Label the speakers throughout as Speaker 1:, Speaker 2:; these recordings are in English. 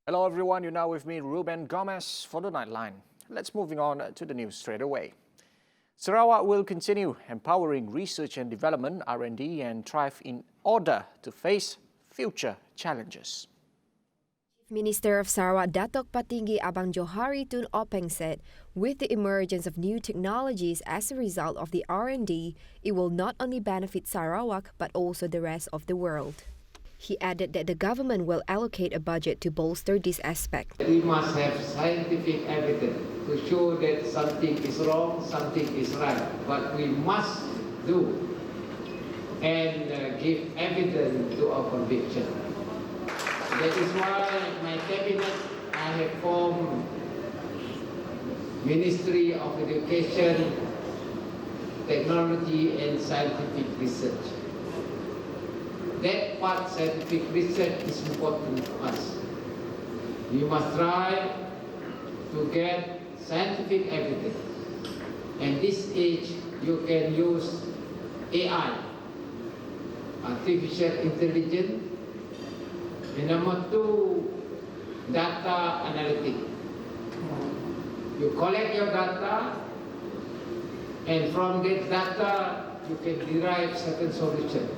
Speaker 1: Hello everyone, you're now with me, Ruben Gomez, for the Nightline. Let's moving on to the news straight away. Sarawak will continue empowering research and development, R&D, and thrive in order to face future challenges.
Speaker 2: Minister of Sarawak Datuk Patinggi Abang Johari Tun Openg said, with the emergence of new technologies as a result of the R&D, it will not only benefit Sarawak but also the rest of the world. He added that the government will allocate a budget to bolster this aspect.
Speaker 3: We must have scientific evidence to show that something is wrong, something is right. But we must do and give evidence to our conviction. That is why my cabinet, I have formed Ministry of Education, Technology and Scientific Research. That part, scientific research, is important to us. We must try to get scientific evidence. And this age, you can use AI, artificial intelligence. And number two, data analytics. You collect your data, and from that data, you can derive certain solutions.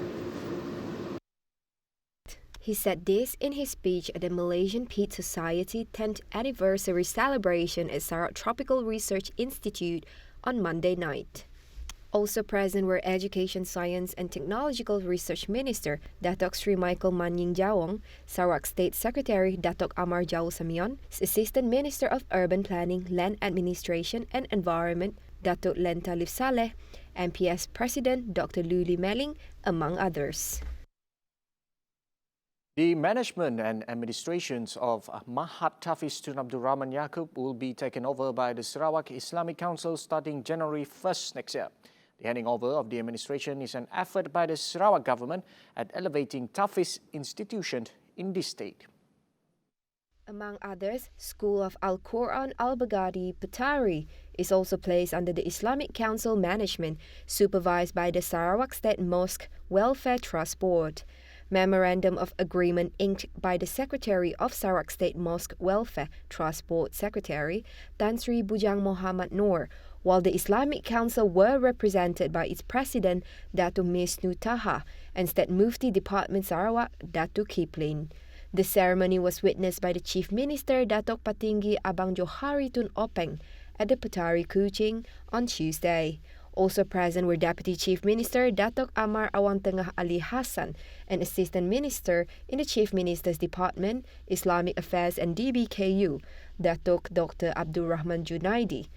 Speaker 2: He said this in his speech at the Malaysian Peat Society 10th anniversary celebration at Sarawak Tropical Research Institute on Monday night. Also present were Education, Science and Technological Research Minister Datuk Sri Michael Manying Jawong, Sarawak State Secretary Datuk Amar Jauh Samion, Assistant Minister of Urban Planning, Land Administration and Environment Datuk Len Talif Saleh, MPS President Dr. Luli Meling, among others.
Speaker 1: The management and administrations of Mahat Tahfiz Tun Abdul Rahman Yaakob will be taken over by the Sarawak Islamic Council starting January 1st next year. The handing over of the administration is an effort by the Sarawak government at elevating Tahfiz institutions in this state.
Speaker 2: Among others, School of Al-Quran Al-Baghdadi Putari is also placed under the Islamic Council management, supervised by the Sarawak State Mosque Welfare Trust Board. Memorandum of Agreement inked by the Secretary of Sarawak State Mosque Welfare Trust Board Secretary Tan Sri Bujang Muhammad Noor, while the Islamic Council were represented by its President Datuk Misnu Taha and State Mufti Department Sarawak Datuk Kiplin. The ceremony was witnessed by the Chief Minister Datuk Patinggi Abang Johari Tun Openg at the Putari Kuching on Tuesday. Also present were Deputy Chief Minister Datuk Amar Awang Tengah Ali Hassan and Assistant Minister in the Chief Minister's Department, Islamic Affairs and DBKU, Datuk Dr. Abdul Rahman Junaidi.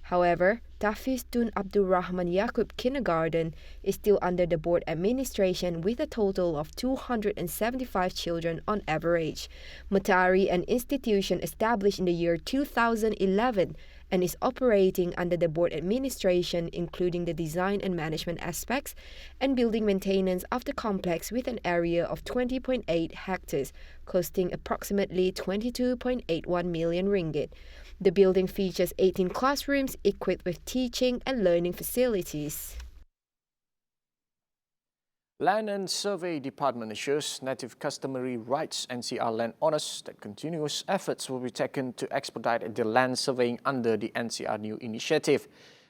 Speaker 2: However, Tahfiz Tun Abdul Rahman Yaakob Kindergarten is still under the board administration with a total of 275 children on average. Mutari, an institution established in the year 2011 and is operating under the board administration, including the design and management aspects and building maintenance of the complex with an area of 20.8 hectares, costing approximately 22.81 million ringgit. The building features 18 classrooms equipped with teaching and learning facilities.
Speaker 1: Land and Survey Department assures native customary rights NCR land owners that continuous efforts will be taken to expedite the land surveying under the NCR new initiative.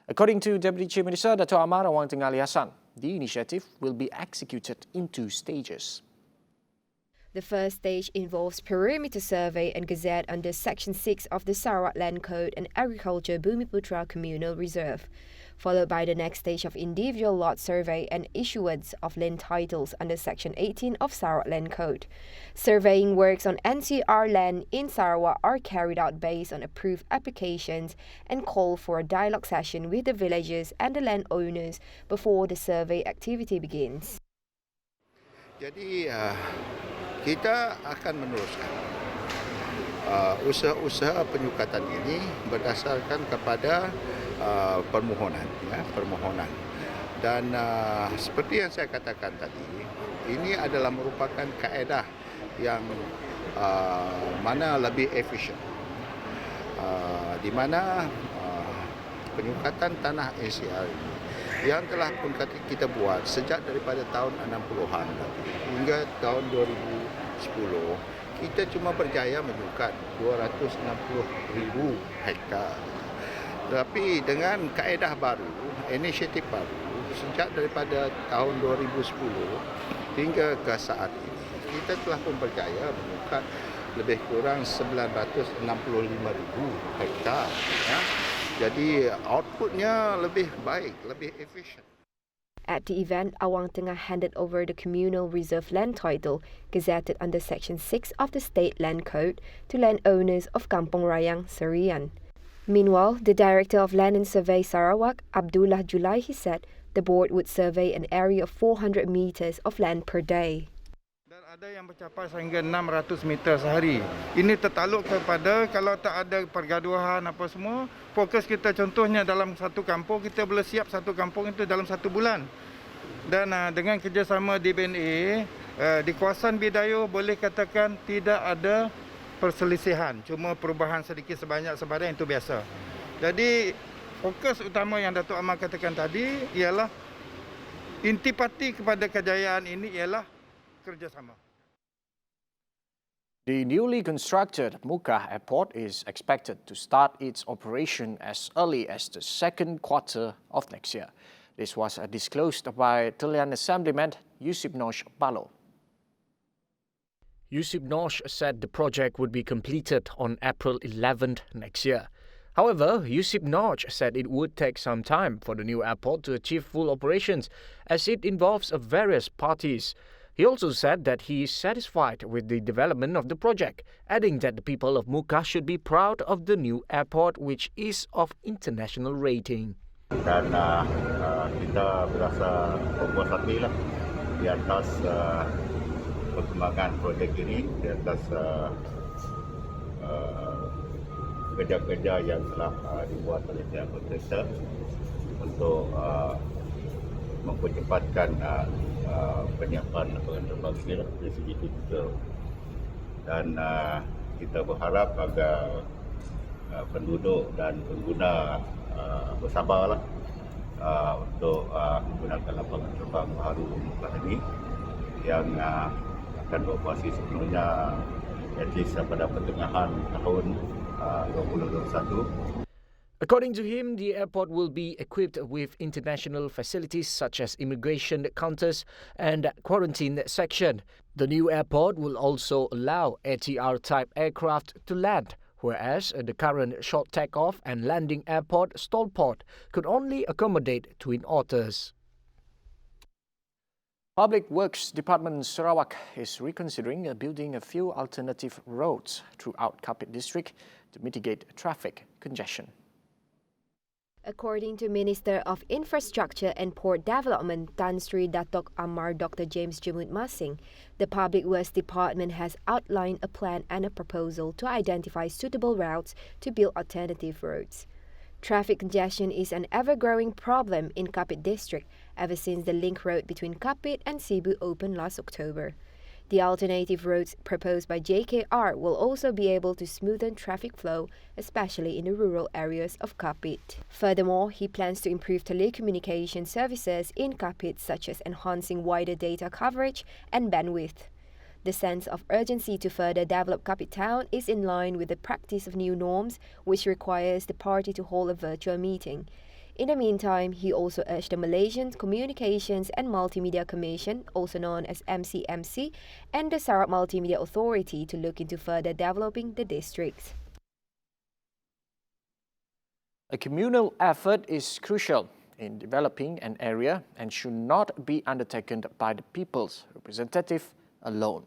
Speaker 1: According to Deputy Chief Minister Dato' Amar Awang Tengah Ali Hassan, the initiative will be executed in 2 stages.
Speaker 2: The first stage involves perimeter survey and gazette under Section 6 of the Sarawak Land Code and Agriculture Bumiputra Communal Reserve, followed by the next stage of individual lot survey and issuance of land titles under Section 18 of Sarawak Land Code. Surveying works on NCR land in Sarawak are carried out based on approved applications and call for a dialogue session with the villagers and the landowners before the survey activity begins.
Speaker 4: Jadi kita akan meneruskan usaha-usaha penyukatan ini berdasarkan kepada permohonan, dan seperti yang saya katakan tadi, ini adalah merupakan kaedah yang mana lebih efisien, di mana penyukatan tanah NCR ini yang telah pun kita buat sejak daripada tahun 60-an hingga tahun 2010 kita cuma berjaya menyukat 260,000 hektar. Tapi dengan kaedah baru, inisiatif baru, sejak daripada tahun 2010 hingga ke saat ini, kita telah pun berjaya menyukat lebih kurang 965,000 hektar. Ya. Jadi outputnya lebih baik, lebih efisien.
Speaker 2: At the event, Awang Tengah handed over the communal reserve land title, gazetted under Section 6 of the State Land Code, to landowners of Kampong Rayang, Serian. Meanwhile, the Director of Land and Survey Sarawak, Abdullah Julaihi, said the board would survey an area of 400 metres of land per day.
Speaker 5: Ada yang mencapai sehingga 600 meter sehari. Ini tertaluk kepada kalau tak ada pergaduhan apa semua, fokus kita contohnya dalam satu kampung, kita boleh siap satu kampung itu dalam 1 bulan. Dan dengan kerjasama DBNA, di kawasan Bidayu boleh katakan tidak ada perselisihan, cuma perubahan sedikit sebanyak sebarang itu biasa. Jadi fokus utama yang Datuk Amar katakan tadi ialah intipati kepada kejayaan ini ialah kerjasama.
Speaker 1: The newly constructed Muka Airport is expected to start its operation as early as the second quarter of next year. This was disclosed by Talian Assemblyman Yusip Nosh Balo. Yusip Nosh said the project would be completed on April 11th next year. However, Yusip Nosh said it would take some time for the new airport to achieve full operations as it involves various parties. He also said that he is satisfied with the development of the project, adding that the people of Muka should be proud of the new airport, which is of international rating.
Speaker 6: Dan kita berasa puas hati lah di atas perkembangan projek ini, di atas kerja-kerja yang telah dibuat oleh pihak kontraktor untuk mempercepatkan penyiapan penerbangan dari segi digital. Dan kita berharap agar penduduk dan pengguna bersabarlah untuk menggunakan lapangan terbang baru Muka ini yang akan beroperasi sepenuhnya at least pada pertengahan tahun 2021.
Speaker 1: According to him, the airport will be equipped with international facilities such as immigration counters and quarantine section. The new airport will also allow ATR-type aircraft to land, whereas the current short takeoff and landing airport Stolport could only accommodate twin otters. Public Works Department Sarawak is reconsidering building a few alternative roads throughout Kapit district to mitigate traffic congestion.
Speaker 2: According to Minister of Infrastructure and Port Development Tan Sri Datuk Amar Dr. James Jumut Masing, the Public Works Department has outlined a plan and a proposal to identify suitable routes to build alternative roads. Traffic congestion is an ever-growing problem in Kapit district ever since the link road between Kapit and Cebu opened last October. The alternative roads proposed by JKR will also be able to smoothen traffic flow, especially in the rural areas of Kapit. Furthermore, he plans to improve telecommunication services in Kapit, such as enhancing wider data coverage and bandwidth. The sense of urgency to further develop Kapit Town is in line with the practice of new norms, which requires the party to hold a virtual meeting. In the meantime, he also urged the Malaysian Communications and Multimedia Commission, also known as MCMC, and the Sarawak Multimedia Authority to look into further developing the districts.
Speaker 1: A communal effort is crucial in developing an area and should not be undertaken by the people's representative alone.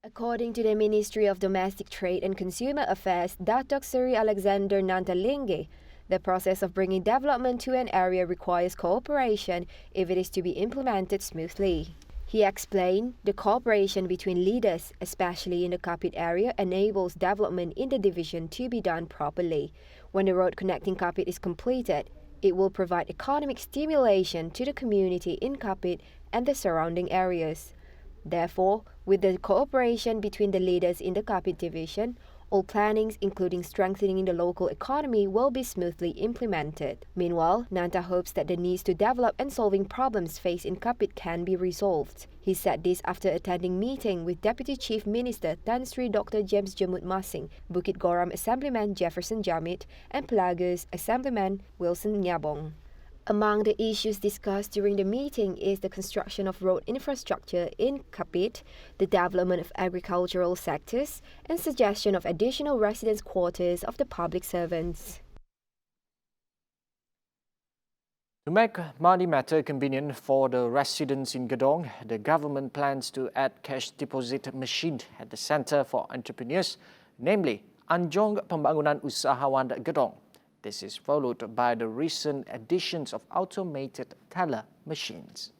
Speaker 2: According to the Ministry of Domestic Trade and Consumer Affairs, Datuk Seri Alexander Nantalenge, the process of bringing development to an area requires cooperation if it is to be implemented smoothly. He explained the cooperation between leaders, especially in the Kapit area, enables development in the division to be done properly. When the road connecting Kapit is completed, it will provide economic stimulation to the community in Kapit and the surrounding areas. Therefore, with the cooperation between the leaders in the Kapit division, All plannings, including strengthening the local economy, will be smoothly implemented. Meanwhile, Nanta hopes that the needs to develop and solving problems faced in Kapit can be resolved. He said this after attending meeting with Deputy Chief Minister Tan Sri Dr. James Jemut Masing, Bukit Goram Assemblyman Jefferson Jamit, and Pelagos Assemblyman Wilson Nyabong. Among the issues discussed during the meeting is the construction of road infrastructure in Kapit, the development of agricultural sectors, and suggestion of additional residence quarters of the public servants.
Speaker 1: To make money matter convenient for the residents in Gedong, the government plans to add cash deposit machine at the Centre for Entrepreneurs, namely Anjong Pembangunan Usahawan Gedong. This is followed by the recent additions of automated teller machines.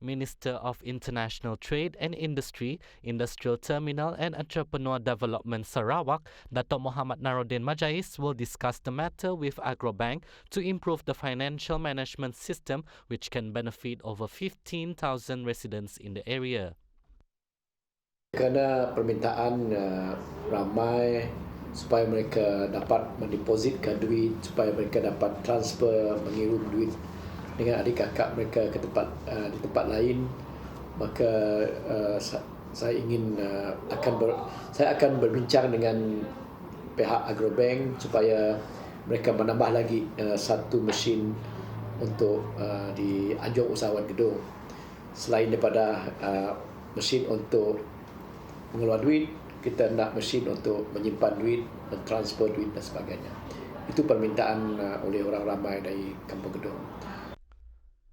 Speaker 7: Minister of International Trade and Industry, Industrial Terminal and Entrepreneur Development Sarawak, Dato' Muhammad Naruddin Majais will discuss the matter with Agrobank to improve the financial management system which can benefit over 15,000 residents in the area.
Speaker 8: Kerana permintaan ramai supaya mereka dapat mendepositkan duit, supaya mereka dapat transfer, mengirim duit dengan adik kakak mereka ke di tempat lain, maka saya akan berbincang dengan pihak Agrobank supaya mereka menambah lagi satu mesin untuk di Anjong Usahawan Gedong. Selain daripada mesin untuk mengeluar duit, kita nak mesin untuk menyimpan duit, mentransfer duit dan sebagainya. Itu permintaan oleh orang ramai dari Kampung Gedong.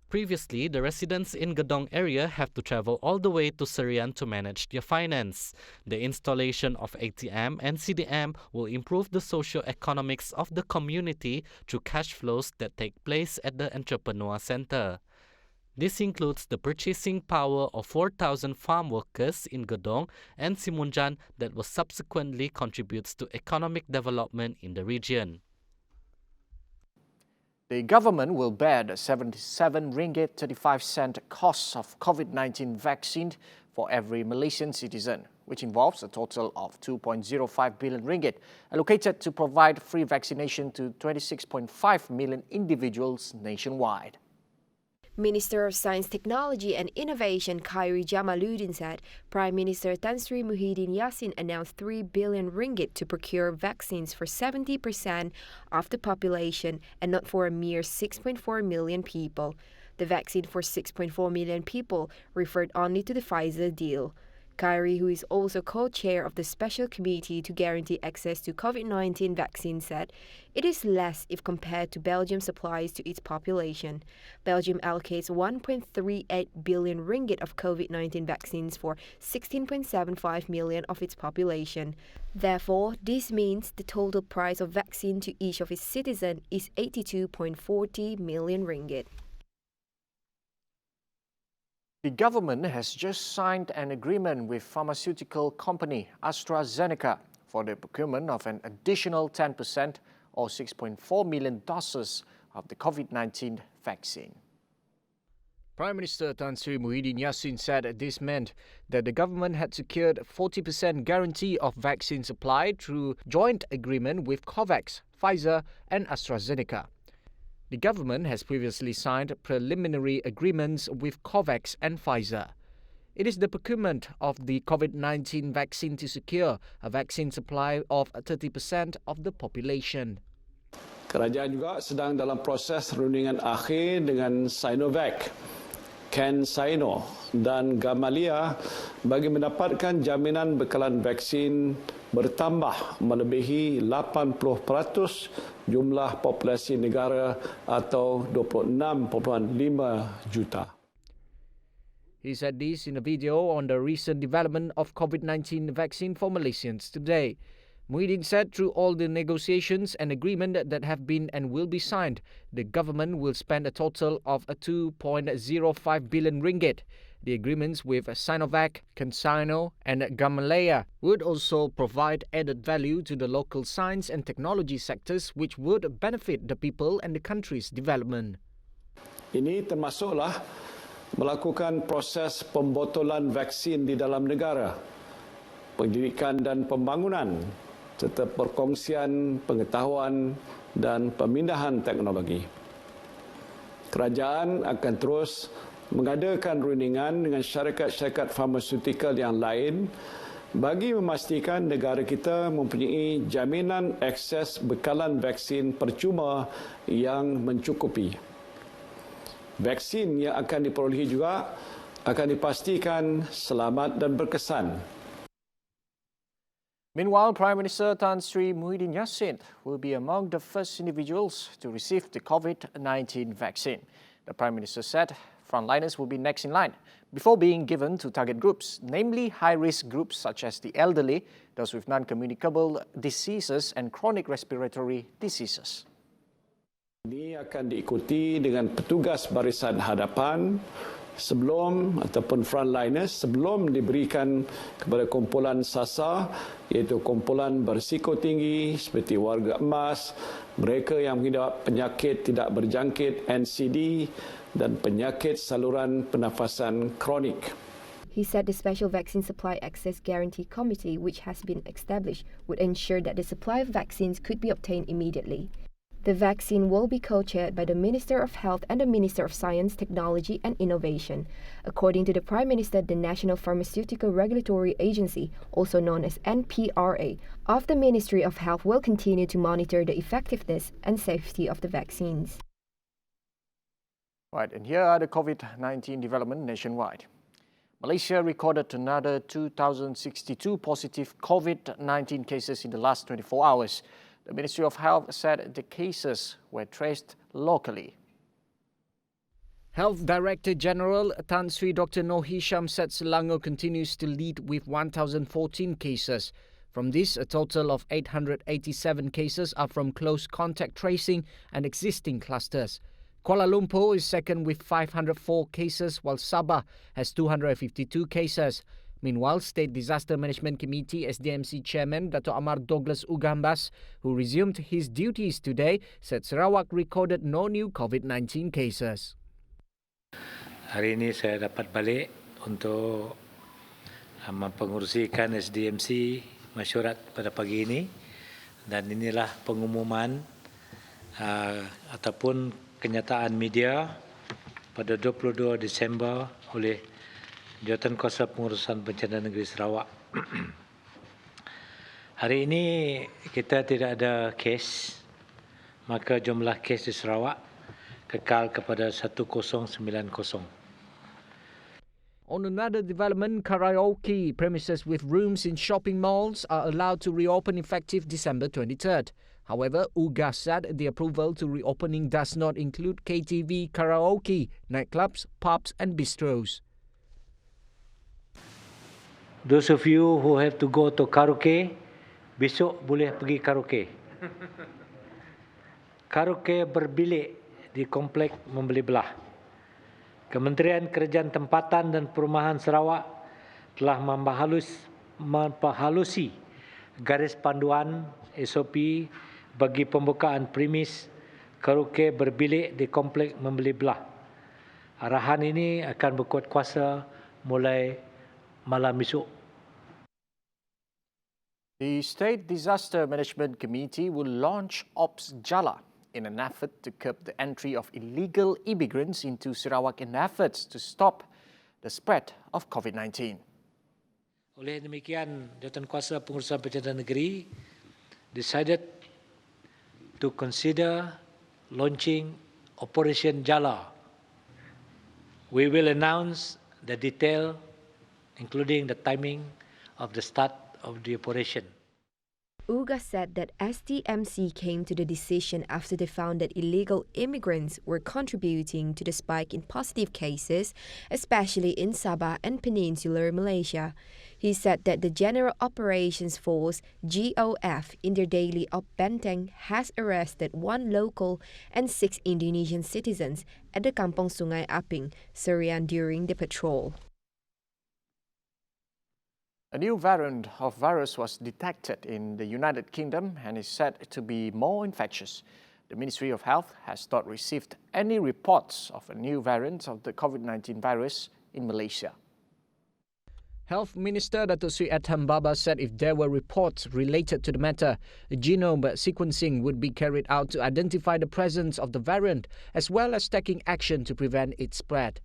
Speaker 7: Previously, the residents in Gedong area have to travel all the way to Serian to manage their finance. The installation of ATM and CDM will improve the socio-economics of the community through cash flows that take place at the Entrepreneur Centre. This includes the purchasing power of 4,000 farm workers in Gedong and Simunjan that will subsequently contributes to economic development in the region.
Speaker 1: The government will bear the 77 ringgit 35 cent cost of COVID-19 vaccine for every Malaysian citizen, which involves a total of 2.05 billion ringgit allocated to provide free vaccination to 26.5 million individuals nationwide.
Speaker 2: Minister of Science, Technology and Innovation Khairi Jamaluddin said Prime Minister Tan Sri Muhyiddin Yassin announced 3 billion ringgit to procure vaccines for 70% of the population and not for a mere 6.4 million people. The vaccine for 6.4 million people referred only to the Pfizer deal. Khairi, who is also co-chair of the Special Committee to Guarantee Access to COVID-19 vaccine, said it is less if compared to Belgium's supplies to its population. Belgium allocates 1.38 billion ringgit of COVID-19 vaccines for 16.75 million of its population. Therefore, this means the total price of vaccine to each of its citizens is 82.40 million ringgit.
Speaker 1: The government has just signed an agreement with pharmaceutical company AstraZeneca for the procurement of an additional 10% or 6.4 million doses of the COVID-19 vaccine. Prime Minister Tan Sri Muhyiddin Yassin said this meant that the government had secured 40% guarantee of vaccine supply through joint agreement with COVAX, Pfizer and AstraZeneca. The government has previously signed preliminary agreements with COVAX and Pfizer. It is the procurement of the COVID-19 vaccine to secure a vaccine supply of 30% of the population.
Speaker 9: Kerajaan juga sedang dalam proses rundingan akhir dengan Sinovac, CanSino dan Gamaleya bagi mendapatkan jaminan bekalan vaksin bertambah melebihi 80% jumlah populasi negara atau 26.5 juta.
Speaker 1: He said this in a video on the recent development of COVID-19 vaccine for Malaysians today. Muhyiddin said through all the negotiations and agreement that have been and will be signed, the government will spend a total of 2.05 billion ringgit. The agreements with Sinovac, CanSino and Gamaleya would also provide added value to the local science and technology sectors which would benefit the people and the country's development.
Speaker 9: Ini termasuklah melakukan proses pembotolan vaksin di dalam negara, pendidikan dan pembangunan, serta perkongsian pengetahuan dan pemindahan teknologi. Kerajaan akan terus mengadakan rundingan dengan syarikat-syarikat farmasutikal yang lain bagi memastikan negara kita mempunyai jaminan akses bekalan vaksin percuma yang mencukupi. Vaksin yang akan diperolehi juga akan dipastikan selamat dan berkesan.
Speaker 1: Meanwhile, Prime Minister Tan Sri Muhyiddin Yassin will be among the first individuals to receive the COVID-19 vaccine. The Prime Minister said frontliners will be next in line before being given to target groups, namely high-risk groups such as the elderly, those with non-communicable diseases and chronic respiratory diseases.
Speaker 9: Ini akan diikuti dengan petugas barisan hadapan sebelum ataupun frontliners sebelum diberikan kepada kumpulan sasar, iaitu kumpulan berisiko tinggi seperti warga emas, mereka yang mengidap penyakit tidak berjangkit NCD dan penyakit saluran pernafasan kronik.
Speaker 2: He said the Special Vaccine Supply Access Guarantee Committee, which has been established, would ensure that the supply of vaccines could be obtained immediately. The vaccine will be co-chaired by the Minister of Health and the Minister of Science, Technology and Innovation. According to the Prime Minister, the National Pharmaceutical Regulatory Agency, also known as NPRA, of the Ministry of Health will continue to monitor the effectiveness and safety of the vaccines.
Speaker 1: Right, and here are the COVID-19 development nationwide. Malaysia recorded another 2,062 positive COVID-19 cases in the last 24 hours. The Ministry of Health said the cases were traced locally. Health Director General Tan Sri Dr. Noor Hisham said Selangor continues to lead with 1,014 cases. From this, a total of 887 cases are from close contact tracing and existing clusters. Kuala Lumpur is second with 504 cases, while Sabah has 252 cases. Meanwhile, State Disaster Management Committee SDMC Chairman Dato' Amar Douglas Ugambas, who resumed his duties today, said Sarawak recorded no new COVID-19 cases.
Speaker 10: Hari ini saya dapat balik untuk mempengurusikan SDMC mesyuarat pada pagi ini, dan inilah pengumuman ataupun kenyataan media pada 22 Disember oleh Jawatankuasa Pengurusan Bencana Negeri Sarawak. Hari ini kita tidak ada kes, maka jumlah kes di Sarawak kekal kepada 1090.
Speaker 1: On another development, karaoke premises with rooms in shopping malls are allowed to reopen effective December 23rd. However, UGA said the approval to reopening does not include KTV, karaoke, nightclubs, pubs and bistros.
Speaker 10: Those of you who have to go to karaoke, besok boleh pergi karaoke. Karaoke berbilik di komplek Membeli Belah. Kementerian Kerajaan Tempatan dan Perumahan Sarawak telah memperhalusi garis panduan SOP bagi pembukaan premis karaoke berbilik di komplek Membeli Belah. Arahan ini akan berkuat kuasa mulai malam esok.
Speaker 1: The State Disaster Management Committee will launch Ops Jala in an effort to curb the entry of illegal immigrants into Sarawak in efforts to stop the spread of COVID-19.
Speaker 10: Oleh demikian, Jawatankuasa Pengurusan Bencana Negeri decided to consider launching Operation Jala. We will announce the detail, including the timing of the start of the operation.
Speaker 2: UGA said that SDMC came to the decision after they found that illegal immigrants were contributing to the spike in positive cases, especially in Sabah and Peninsular Malaysia. He said that the General Operations Force, GOF, in their daily op Benteng has arrested 1 local and 6 Indonesian citizens at the Kampong Sungai Aping, Serian during the patrol.
Speaker 1: A new variant of virus was detected in the United Kingdom and is said to be more infectious. The Ministry of Health has not received any reports of a new variant of the COVID-19 virus in Malaysia. Health Minister Datuk Sri Adham Baba said if there were reports related to the matter, genome sequencing would be carried out to identify the presence of the variant, as well as taking action to prevent its spread.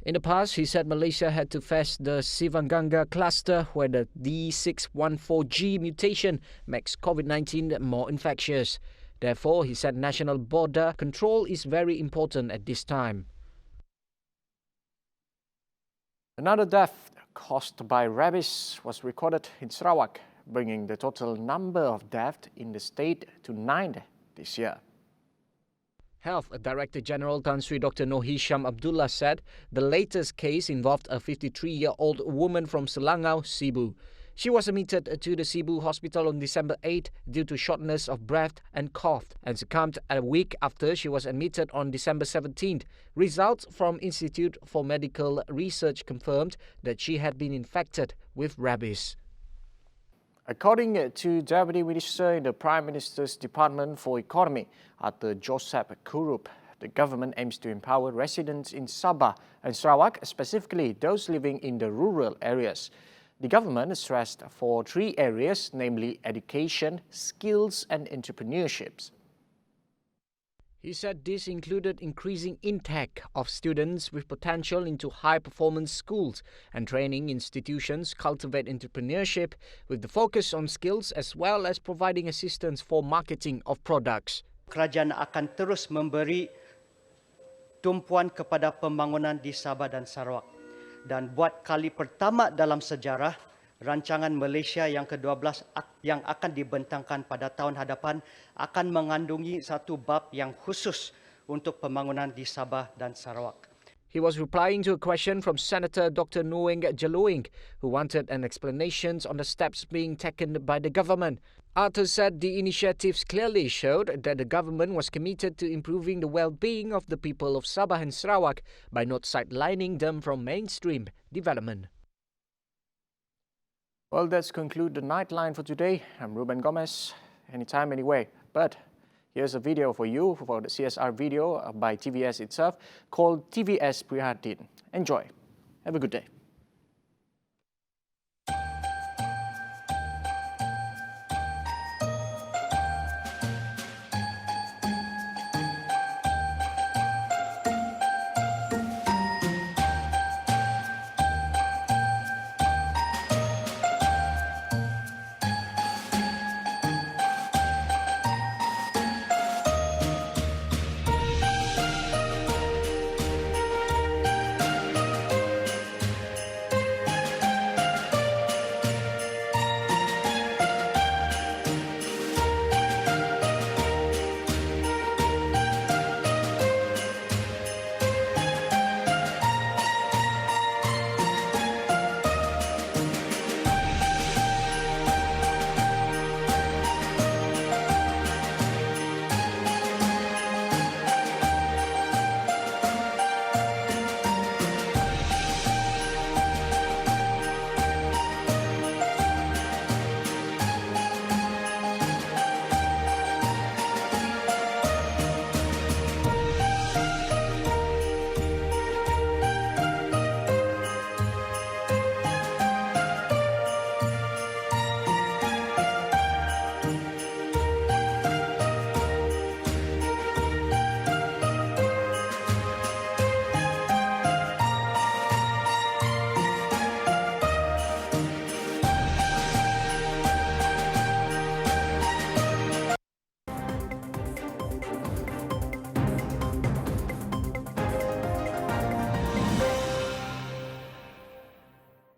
Speaker 1: In the past, he said Malaysia had to face the Sivanganga cluster, where the D614G mutation makes COVID-19 more infectious. Therefore, he said national border control is very important at this time. Another death caused by rabies was recorded in Sarawak, bringing the total number of deaths in the state to 9 this year. Health Director General Tan Sri Dr. Noor Hisham Abdullah said the latest case involved a 53-year-old woman from Selangor, Cebu. She was admitted to the Cebu hospital on December 8 due to shortness of breath and cough, and succumbed a week after she was admitted on December 17. Results from Institute for Medical Research confirmed that she had been infected with rabies. According to Deputy Minister in the Prime Minister's Department for Economy, Arthur Joseph Kurup, the government aims to empower residents in Sabah and Sarawak, specifically those living in the rural areas. The government stressed for 3 areas, namely education, skills and entrepreneurships. He said this included increasing intake of students with potential into high-performance schools and training institutions cultivate entrepreneurship with the focus on skills, as well as providing assistance for marketing of products.
Speaker 11: Kerajaan akan terus memberi tumpuan kepada pembangunan di Sabah dan Sarawak. Dan buat kali pertama dalam sejarah, rancangan Malaysia yang ke-12 yang akan dibentangkan pada tahun hadapan akan mengandungi satu bab yang khusus untuk pembangunan di Sabah dan Sarawak.
Speaker 1: He was replying to a question from Senator Dr. Nuing Jaluing, who wanted an explanation on the steps being taken by the government. Arthur said the initiatives clearly showed that the government was committed to improving the well-being of the people of Sabah and Sarawak by not sidelining them from mainstream development. Well, that's conclude the Nightline for today. I'm Ruben Gomez. Anytime, anyway. But here's a video for you for the CSR video by TVS itself called TVS Prihatin. Enjoy. Have a good day.